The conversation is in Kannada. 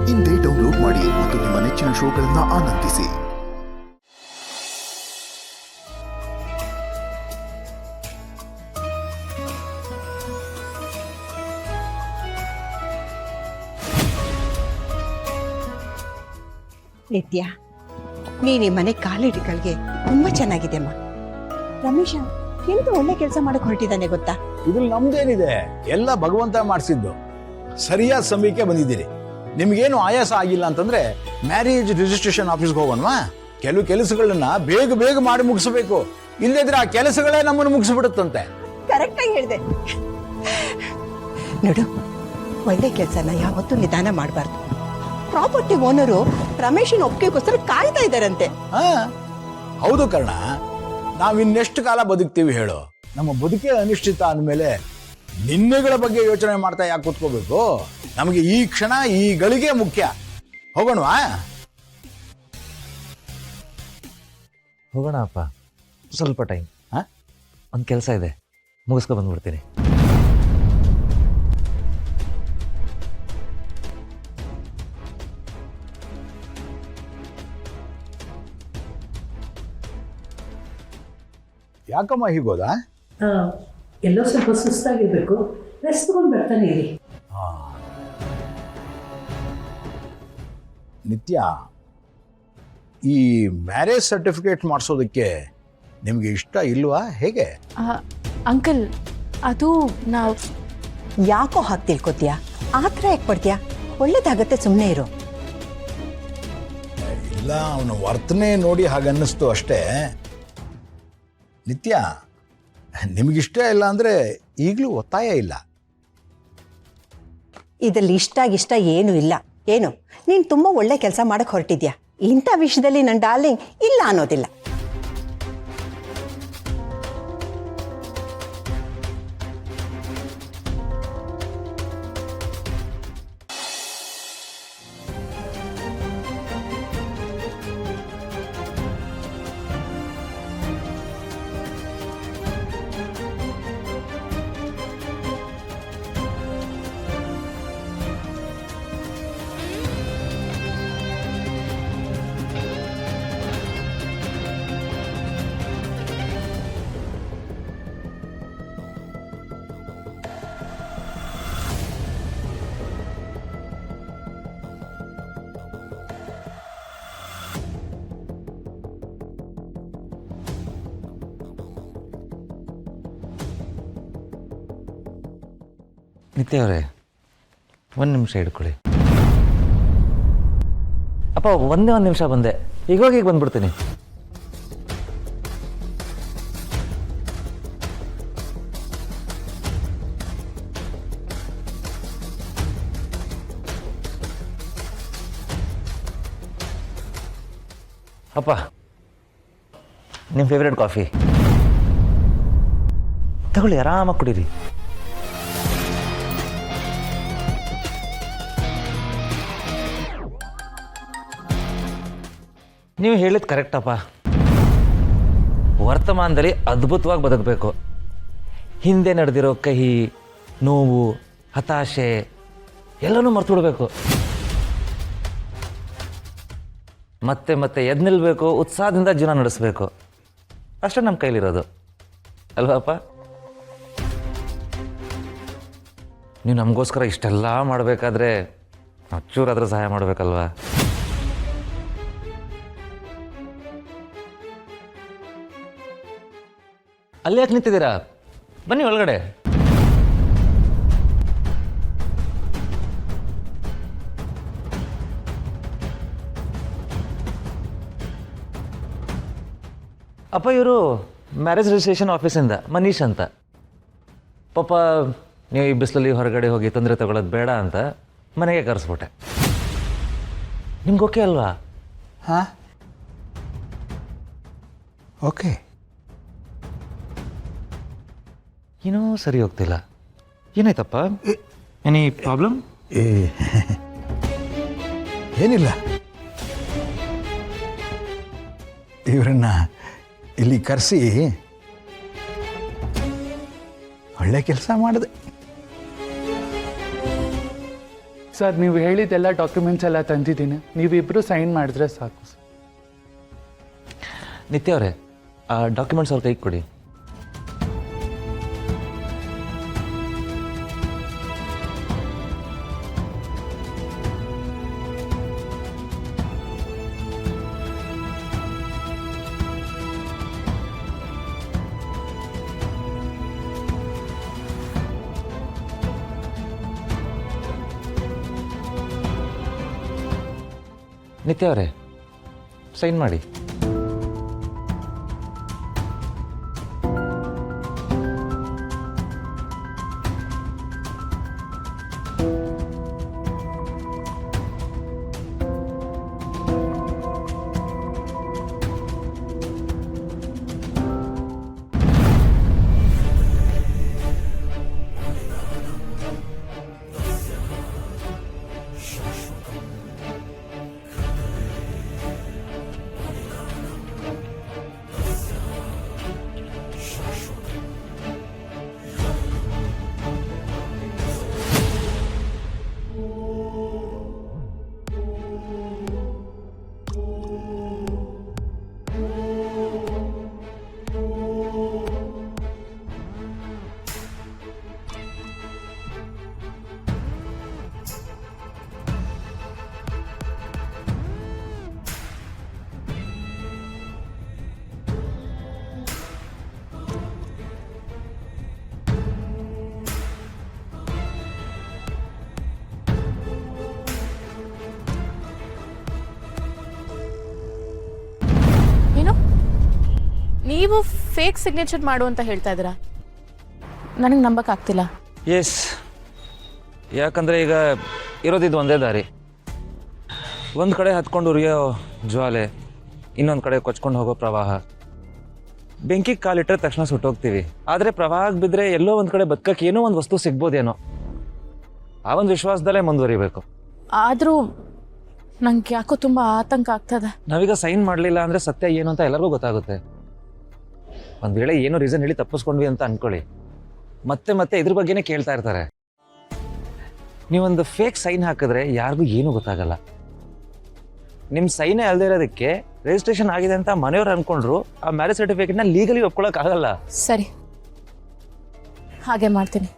ಇಂದೇ ಡೌನ್ಲೋಡ್ ಮಾಡಿ ಮತ್ತು ನಿಮ್ಮ ನೆಚ್ಚಿನ ಶೋಗಳನ್ನು ಆನಂದಿಸಿ. ನಿತ್ಯ, ನೀನು ಈ ಮನೆ ಕಾಲಿಡಿಗಳಿಗೆ ತುಂಬಾ ಚೆನ್ನಾಗಿದೆ ಅಮ್ಮ. ರಮೇಶ ಎಂತ ಒಳ್ಳೆ ಕೆಲಸ ಮಾಡಕ್ ಹೊರಟಿದ್ದಾನೆ ಗೊತ್ತಾ? ಇದ್ರಲ್ಲಿ ನಮ್ದೇನಿದೆ, ಎಲ್ಲ ಭಗವಂತ ಮಾಡಿಸಿದ್ದು. ಸರಿಯಾದ ಸಮಯಕ್ಕೆ ಬಂದಿದ್ದೀರಿ. ನಿಮ್ಗೇನು ಆಯಾಸ ಆಗಿಲ್ಲ ಅಂತಂದ್ರೆ ಮ್ಯಾರೇಜ್ ರಿಜಿಸ್ಟ್ರೇಷನ್ ಆಫೀಸ್ಗೆ ಹೋಗೋಣವಾ? ಕೆಲವು ಕೆಲಸಗಳನ್ನ ಬೇಗ ಬೇಗ ಮಾಡಿ ಮುಗಿಸಬೇಕು, ಇಲ್ಲದಿದ್ರೆ ಆ ಕೆಲಸಗಳೇ ನಮ್ಮನ್ನು ಮುಗಿಸ್ಬಿಡುತ್ತಂತೆ. ಕರೆಕ್ಟ್ ಆಗಿ ಹೇಳಿದೆ ನೋಡು. ಒಳ್ಳೆ ಕೆಲಸನ ಯಾವತ್ತೂ ನಿಧಾನ ಮಾಡಬಾರ್ದು. ಪ್ರಾಪರ್ಟಿ ಓನರು ರಮೇಶನ್ ಒಪ್ಪಿಗೆಗೋಸ್ಕರ ಕಾಯ್ತಾ ಇದ್ದಾರಂತೆ. ಹೌದು ಕರ್ಣ, ನಾವಿನ್ನೆಷ್ಟು ಕಾಲ ಬದುಕ್ತೀವಿ ಹೇಳು? ನಮ್ಮ ಬದುಕೇ ಅನಿಶ್ಚಿತ ಅಂದಮೇಲೆ ನಿನ್ನೆಗಳ ಬಗ್ಗೆ ಯೋಚನೆ ಮಾಡ್ತಾ ಯಾಕೆ ಕೂತ್ಕೋಬೇಕು? ನಮಗೆ ಈ ಕ್ಷಣ, ಈ ಗಳಿಗೆ ಮುಖ್ಯ. ಹೋಗೋಣವಾ? ಹೋಗೋಣ ಅಪ್ಪ, ಸ್ವಲ್ಪ ಟೈಮ್. ಒಂದು ಕೆಲಸ ಇದೆ, ಮುಗಿಸ್ಕೊ ಬಂದ್ಬಿಡ್ತೀನಿ. ಯಾಕಮ್ಮ ಹೀಗೋದಾ? ಎಲ್ಲೋ ಸ್ವಲ್ಪ ಸುಸ್ತಾಗಿರ್ಬೇಕು, ರೆಸ್ಟ್ ತಗೊಂಡು ಬರ್ತಾನೆ ಇರಿ. ನಿತ್ಯ, ಈ ಮ್ಯಾರೇಜ್ ಸರ್ಟಿಫಿಕೇಟ್ ಮಾಡಿಸೋದಕ್ಕೆ ನಿಮಗೆ ಇಷ್ಟ ಇಲ್ವಾ? ಹೇಗೆ ಅಂಕಲ್, ಅದು ನಾವು ಯಾಕೋ ಹಾಗೆ ತಿಳ್ಕೊತೀಯಾ? ಆ ಥರ ಯಾಕೆ ಪಡ್ತೀಯಾ? ಒಳ್ಳೇದಾಗತ್ತೆ, ಸುಮ್ಮನೆ ಇರು. ಇಲ್ಲ, ಅವನ ವರ್ತನೆ ನೋಡಿ ಹಾಗನ್ನಿಸ್ತು ಅಷ್ಟೇ. ನಿತ್ಯ, ನಿಮಗಿಷ್ಟ ಇಲ್ಲ ಅಂದರೆ ಈಗಲೂ ಒತ್ತಾಯ ಇಲ್ಲ. ಇದ್ರಲ್ಲಿ ಇಷ್ಟ ಏನೂ ಇಲ್ಲ. ಏನು, ನೀನು ತುಂಬಾ ಒಳ್ಳೆ ಕೆಲಸ ಮಾಡಕ್ ಹೊರಟಿದ್ಯಾ. ಇಂಥ ವಿಷಯದಲ್ಲಿ ನನ್ನ ಡಾರ್ಲಿಂಗ್ ಇಲ್ಲ ಅನ್ನೋದಿಲ್ಲ. ನಿತ್ಯ ಅವರೇ, ಒಂದು ನಿಮಿಷ ಹಿಡ್ಕೊಳ್ಳಿ. ಅಪ್ಪ, ಒಂದೇ ಒಂದು ನಿಮಿಷ ಬಂದೆ, ಈಗ ಬಂದ್ಬಿಡ್ತೀನಿ. ಅಪ್ಪ, ನಿಮ್ಮ ಫೇವ್ರೆಟ್ ಕಾಫಿ ತಗೊಳ್ಳಿ, ಆರಾಮಾಗಿ ಕುಡೀರಿ. ನೀವು ಹೇಳಿದ ಕರೆಕ್ಟಪ್ಪ. ವರ್ತಮಾನದಲ್ಲಿ ಅದ್ಭುತವಾಗಿ ಬದುಕಬೇಕು. ಹಿಂದೆ ನಡೆದಿರೋ ಕಹಿ, ನೋವು, ಹತಾಶೆ ಎಲ್ಲನೂ ಮರ್ತು ಬಿಡಬೇಕು. ಮತ್ತೆ ಮತ್ತೆ ಎದ್ದು ನಿಲ್ಲಬೇಕು, ಉತ್ಸಾಹದಿಂದ ಜೀವನ ನಡೆಸಬೇಕು. ಅಷ್ಟೇ ನಮ್ಮ ಕೈಲಿರೋದು ಅಲ್ವಪ್ಪ? ನೀವು ನಮಗೋಸ್ಕರ ಇಷ್ಟೆಲ್ಲ ಮಾಡಬೇಕಾದ್ರೆ ಚೂರಾದರೂ ಸಹಾಯ ಮಾಡಬೇಕಲ್ವಾ? ಅಲ್ಲಿ ಯಾಕೆ ನಿಂತಿದ್ದೀರಾ? ಬನ್ನಿ ಒಳಗಡೆ. ಅಪ್ಪ, ಇವರು ಮ್ಯಾರೇಜ್ ರಿಜಿಸ್ಟ್ರೇಷನ್ ಆಫೀಸಿಂದ ಮನೀಶ್ ಅಂತ. ಪಾಪ ನೀವು ಈ ಬಿಸಿಲಲ್ಲಿ ಹೊರಗಡೆ ಹೋಗಿ ತೊಂದರೆ ತಗೊಳ್ಳೋದು ಬೇಡ ಅಂತ ಮನೆಗೆ ಕರೆಸ್ಬಿಟ್ಟೆ. ನಿಮ್ಗೆ ಓಕೆ ಅಲ್ವಾ? ಹಾಂ, ಓಕೆ. ಏನೋ ಸರಿ ಹೋಗ್ತಿಲ್ಲ. ಏನಾಯ್ತಪ್ಪ? Any problem? ಏನಿಲ್ಲ. ಇವರನ್ನ ಇಲ್ಲಿ ಕರೆಸಿ ಒಳ್ಳೆ ಕೆಲಸ ಮಾಡಿದೆ. ಸರ್ ನೀವು ಹೇಳಿದ್ದೆಲ್ಲ ಡಾಕ್ಯುಮೆಂಟ್ಸ್ ಎಲ್ಲ ತಂದಿದ್ದೀನಿ, ನೀವಿಬ್ಬರು ಸೈನ್ ಮಾಡಿದ್ರೆ ಸಾಕು ಸರ್. ನಿತ್ಯ ಅವರೇ, ಆ ಡಾಕ್ಯುಮೆಂಟ್ಸ್ ಅವ್ರ ಕೈಗೆ ಕೊಡಿ. ನಿತ್ಯ ಅವರೇ, ಸೈನ್ ಮಾಡಿ. ಏನು ನೀವು ಫೇಕ್ ಸಿಗ್ನೇಚರ್ ಮಾಡು ಅಂತ ಹೇಳ್ತಾ ಇದ್ದೀರಾ? ನನಗೆ ನಂಬಕ್ಕಾಗ್ತಿಲ್ಲ. ಎಸ್, ಯಾಕಂದರೆ ಈಗ ಇರೋದಿದ್ದು ಒಂದೇ ದಾರಿ. ಒಂದು ಕಡೆ ಹತ್ಕೊಂಡು ಉರಿಯೋ ಜ್ವಾಲೆ, ಇನ್ನೊಂದು ಕಡೆ ಕೊಚ್ಕೊಂಡು ಹೋಗೋ ಪ್ರವಾಹ. ಬೆಂಕಿಗೆ ಕಾಲಿಟ್ಟರೆ ತಕ್ಷಣ ಸುಟ್ಟೋಗ್ತೀವಿ, ಆದರೆ ಪ್ರವಾಹಕ್ಕೆ ಬಿದ್ದರೆ ಎಲ್ಲೋ ಒಂದು ಕಡೆ ಬದುಕಕ್ಕೆ ಏನೋ ಒಂದು ವಸ್ತು ಸಿಗ್ಬೋದೇನೋ, ಆ ಒಂದು ವಿಶ್ವಾಸದಲ್ಲೇ ಮುಂದುವರಿಬೇಕು. ಆದರೂ ನಂಗೆ ಯಾಕೋ ತುಂಬ ಆತಂಕ ಆಗ್ತದೆ. ನಾವೀಗ ಸೈನ್ ಮಾಡಲಿಲ್ಲ ಅಂದರೆ ಸತ್ಯ ಏನು ಅಂತ ಎಲ್ಲರಿಗೂ ಗೊತ್ತಾಗುತ್ತೆ. ಒಂದು ವೇಳೆ ಏನೋ ರೀಸನ್ ಹೇಳಿ ತಪ್ಪಿಸ್ಕೊಂಡ್ವಿ ಅಂತ ಅನ್ಕೊಳ್ಳಿ, ಮತ್ತೆ ಮತ್ತೆ ಇದ್ರ ಬಗ್ಗೆನೇ ಕೇಳ್ತಾ ಇರ್ತಾರೆ. ನೀವೊಂದು ಫೇಕ್ ಸೈನ್ ಹಾಕಿದ್ರೆ ಯಾರಿಗೂ ಏನೂ ಗೊತ್ತಾಗಲ್ಲ. ನಿಮ್ಮ ಸೈನೇ ಅಲ್ಲದೆ ಇರೋದಕ್ಕೆ ರಿಜಿಸ್ಟ್ರೇಷನ್ ಆಗಿದೆ ಅಂತ ಮನೆಯವ್ರು ಅನ್ಕೊಂಡ್ರು ಆ ಮ್ಯಾರೇಜ್ ಸರ್ಟಿಫಿಕೇಟ್ನ ಲೀಗಲಿ ಒಪ್ಕೊಳ್ಳೋಕ್ಕಾಗಲ್ಲ. ಸರಿ, ಹಾಗೆ ಮಾಡ್ತೀನಿ.